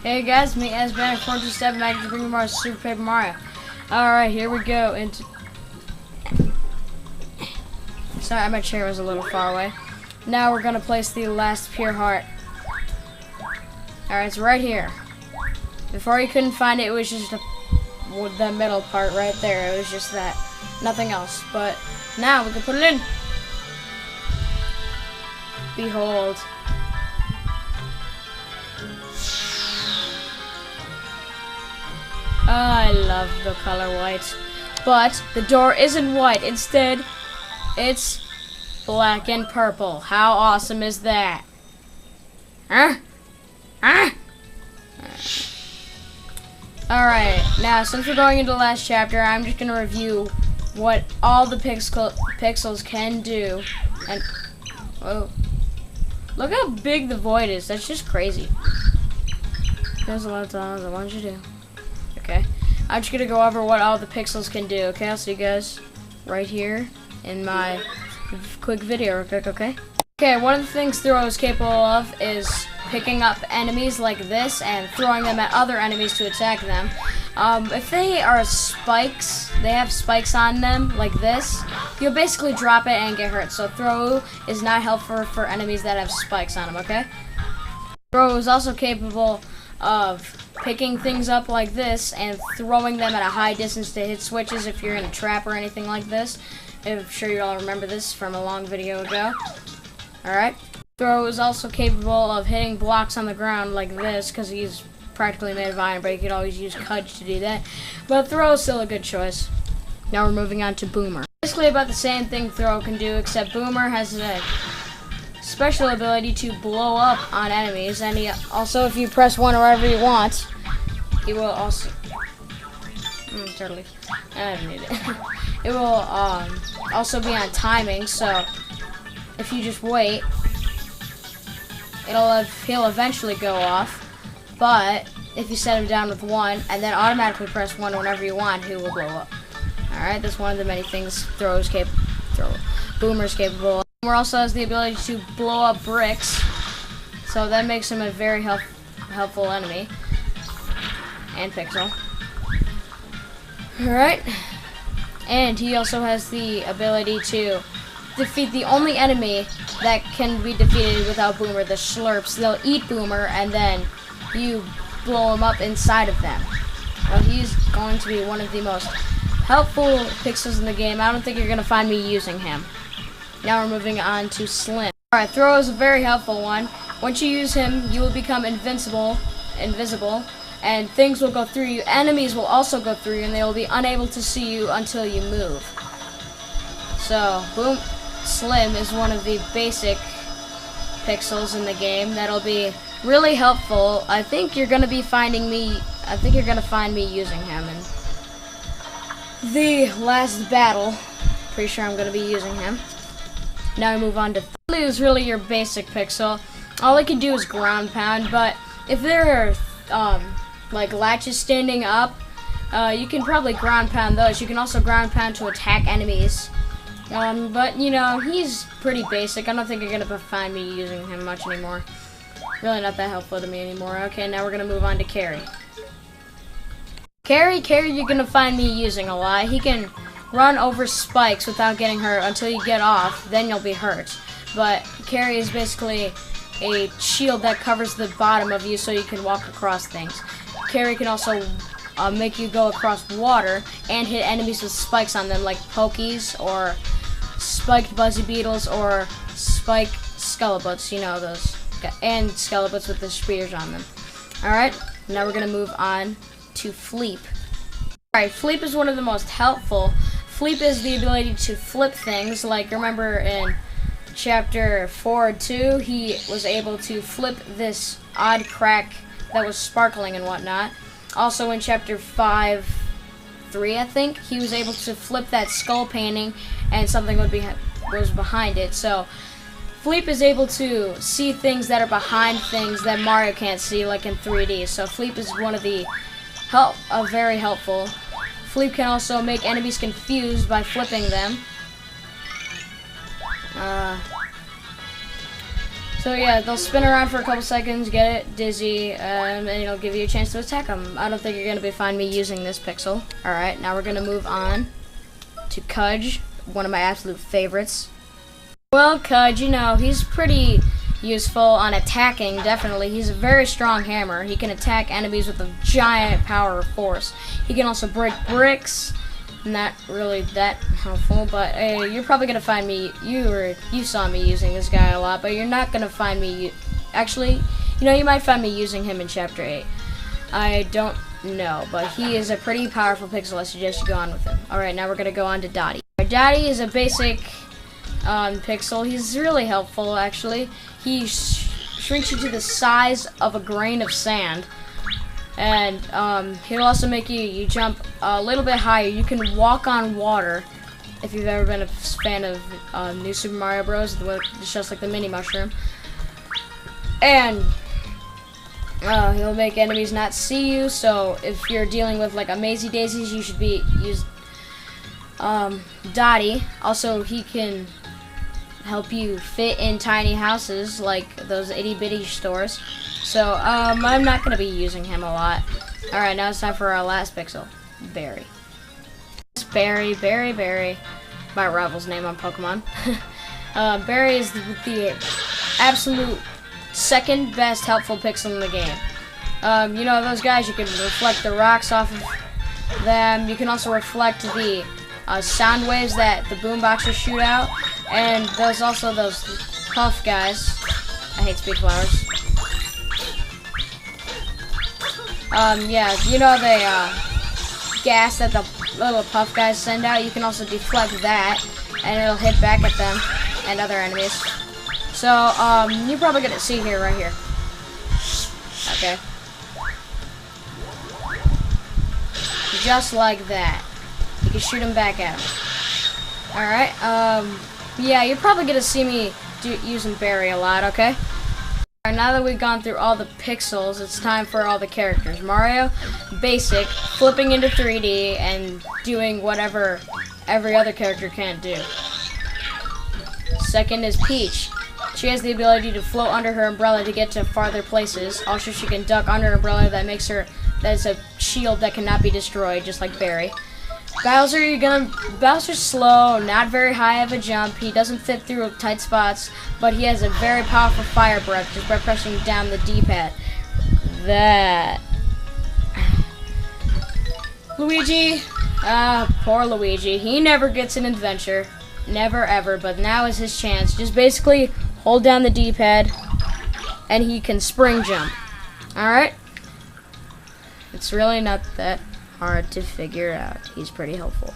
Hey guys, me as Banner 427 back to bring you more Super Paper Mario. Alright, here we go into... Sorry, my chair was a little far away. Now we're gonna place the last pure heart. Alright, it's right here. Before you couldn't find it, it was just the middle part right there. It was just that. Nothing else. But now we can put it in. Behold. I love the color white. But the door isn't white. Instead, it's black and purple. How awesome is that? Huh? Huh? Alright, now since we're going into the last chapter, I'm just going to review what all the Pixls can do. And, whoa. Look how big the void is. That's just crazy. There's a lot of times I want you to do. Okay, I'm just gonna go over what all the Pixls can do. Okay, I'll see you guys right here in my quick video real quick, okay? Okay, one of the things Throw is capable of is picking up enemies like this and throwing them at other enemies to attack them. If they are spikes, they have spikes on them like this, you'll basically drop it and get hurt. So Throw is not helpful for enemies that have spikes on them, okay? Throw is also capable of picking things up like this and throwing them at a high distance to hit switches if you're in a trap or anything like this. I'm sure you all remember this from a long video ago. Alright. Throw is also capable of hitting blocks on the ground like this because he's practically made of iron, but you could always use Cudge to do that. But Throw is still a good choice. Now we're moving on to Boomer. Basically about the same thing Throw can do, except Boomer has a special ability to blow up on enemies, and he also, if you press 1 wherever you want, he will also totally. I don't need it. It will also be on timing, so if you just wait, he'll eventually go off. But if you set him down with 1 and then automatically press 1 whenever you want, he will blow up. Alright, that's one of the many things Boomer's capable of. Boomer also has the ability to blow up bricks, so that makes him a very helpful enemy. And Pixel. Alright. And he also has the ability to defeat the only enemy that can be defeated without Boomer, the Slurps. They'll eat Boomer and then you blow him up inside of them. Well, he's going to be one of the most helpful Pixels in the game. I don't think you're going to find me using him. Now we're moving on to Slim. Alright, Throw is a very helpful one. Once you use him, you will become invisible, and things will go through you. Enemies will also go through you, and they will be unable to see you until you move. So, Slim is one of the basic Pixels in the game that'll be really helpful. I think you're gonna find me using him in the last battle. Pretty sure I'm gonna be using him. Now we move on to Thudley, who's really your basic Pixel. All I can do is ground pound, but if there are like latches standing up, you can probably ground pound those. You can also ground pound to attack enemies. But you know, he's pretty basic. I don't think you're gonna find me using him much anymore. Really not that helpful to me anymore. Okay, now we're gonna move on to Carrie. Carrie, you're gonna find me using a lot. He can run over spikes without getting hurt until you get off, then you'll be hurt. But Carrie is basically a shield that covers the bottom of you so you can walk across things. Carrie can also make you go across water and hit enemies with spikes on them, like pokies or spiked buzzy beetles or spiked skelebots, you know those. And skelebots with the spears on them. Alright, now we're going to move on to Fleep. Alright, Fleep is one of the most helpful. Fleep is the ability to flip things, like remember in chapter 4-2, he was able to flip this odd crack that was sparkling and whatnot. Also in chapter 5-3, I think, he was able to flip that skull painting and something was behind it. So Fleep is able to see things that are behind things that Mario can't see, like in 3D. So Fleep is one of the very helpful. Fleep can also make enemies confused by flipping them. So yeah, they'll spin around for a couple seconds, get it dizzy, and it'll give you a chance to attack them. I don't think you're gonna find me using this Pixel. All right, now we're gonna move on to Cudge, one of my absolute favorites. Well, Cudge, you know, he's pretty useful on attacking, definitely. He's a very strong hammer. He can attack enemies with a giant power of force. He can also break bricks. Not really that helpful, but you're probably gonna find me. You saw me using this guy a lot, but you're not gonna find me. Actually, you know, you might find me using him in Chapter 8. I don't know, but he is a pretty powerful Pixel. I suggest you go on with him. All right, now we're gonna go on to Dottie. Dottie is a basic Pixel. He's really helpful, actually. He shrinks you to the size of a grain of sand. And he'll also make you jump a little bit higher. You can walk on water. If you've ever been a fan of New Super Mario Bros, it's just like the mini mushroom. And he'll make enemies not see you. So if you're dealing with like a Mazy Daisies, you should use Dottie. Also, he can help you fit in tiny houses like those itty bitty stores. So, I'm not going to be using him a lot. Alright, now it's time for our last Pixel. Barry. Barry. My rival's name on Pokemon. Barry is the absolute second best helpful Pixel in the game. You know, those guys, you can reflect the rocks off of them. You can also reflect the sound waves that the boomboxes shoot out. And there's also those puff guys. I hate speed flowers. Yeah, you know the gas that the little puff guys send out? You can also deflect that, and it'll hit back at them and other enemies. So, you're probably gonna see here, right here. Okay. Just like that. You can shoot them back at them. Alright, yeah, you're probably gonna see me using Barry a lot, okay? Alright, now that we've gone through all the Pixels, it's time for all the characters. Mario, basic, flipping into 3D and doing whatever every other character can't do. Second is Peach. She has the ability to float under her umbrella to get to farther places. Also, she can duck under her umbrella that's a shield that cannot be destroyed, just like Barry. Bowser's slow, not very high of a jump. He doesn't fit through tight spots, but he has a very powerful fire breath just by pressing down the D-pad. Luigi, poor Luigi. He never gets an adventure, never ever, but now is his chance. Just basically hold down the D-pad, and he can spring jump. Alright? It's really not that hard to figure out. He's pretty helpful.